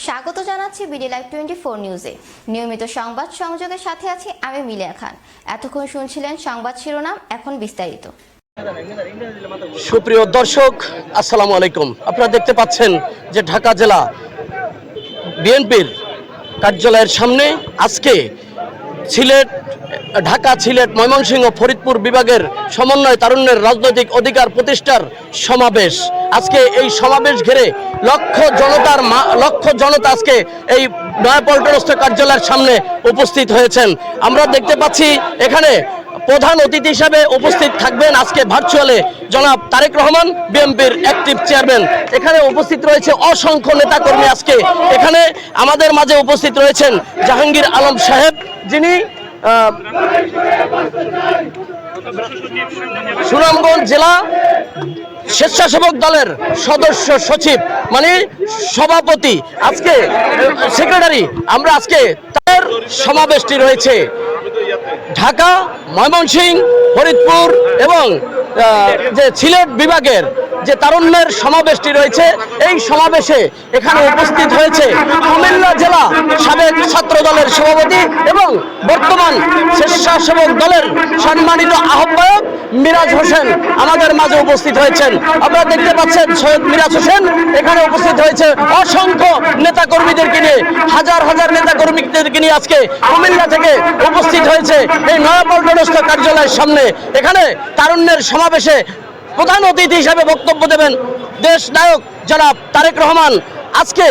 স্বাগত জানাচ্ছি BD live 24 নিউজে। নিয়মিত সংবাদ সংযোগের সাথে আছি আমি মিলিয়া খান। এতক্ষণ শুনছিলেন সংবাদ শিরোনাম, এখন বিস্তারিত। সুপ্রিয় দর্শক, আসসালামু আলাইকুম। আপনারা দেখতে পাচ্ছেন যে ঢাকা জেলা বিএনপির কার্যালয়ের সামনে আজকে ঢাকা, সিলেট, ময়মনসিংহ, ফরিদপুর বিভাগের সমন্বয় তারুণ্যের রাজনৈতিক অধিকার প্রতিষ্ঠার সমাবেশ। আজকে এই সমাবেশ ঘিরে লক্ষ জনতা আজকে এই নয়াপল্টনস্থ কার্যালয়ের সামনে উপস্থিত হয়েছেন। আমরা দেখতে পাচ্ছি এখানে প্রধান অতিথি হিসাবে উপস্থিত থাকবেন আজকে ভার্চুয়ালে জনাব তারেক রহমান, বিএনপির অ্যাক্টিভ চেয়ারম্যান। এখানে উপস্থিত রয়েছে অসংখ্য নেতাকর্মী। আজকে এখানে আমাদের মাঝে উপস্থিত রয়েছেন জাহাঙ্গীর আলম সাহেব, যিনি সুনামগঞ্জ জেলা স্বেচ্ছাসেবক দলের সদস্য সচিব, মানে সভাপতি, আজকে সেক্রেটারি। আমরা আজকে তার সমাবেশটি রয়েছে ঢাকা, ময়মনসিংহ, ফরিদপুর এবং যে সিলেট বিভাগের যে তারুণ্যের সমাবেশটি রয়েছে, এই সমাবেশে এখানে উপস্থিত হয়েছে কুমিল্লা জেলা সাবেক ছাত্র দলের সভাপতি এবং বর্তমান স্বেচ্ছাসেবক দলের সম্মানিত আহ্বায়ক মিরাজ হোসেন আমাদের মাঝে উপস্থিত হয়েছেন। আপনারা দেখতে পাচ্ছেন সৈয়দ মিরাজ হোসেন এখানে উপস্থিত হয়েছে অসংখ্য নেতাকর্মীদেরকে নিয়ে, হাজার হাজার নেতাকর্মীদেরকে নিয়ে আজকে কুমিল্লা থেকে উপস্থিত হয়েছে এই নয়াপল্টনস্থ কার্যালয়ের সামনে। এখানে তারুণ্যের সমাবেশে প্রধান অতিথি হিসেবে বক্তব্য দেবেন দেশ নায়ক জনাব তারেক রহমান। আজকে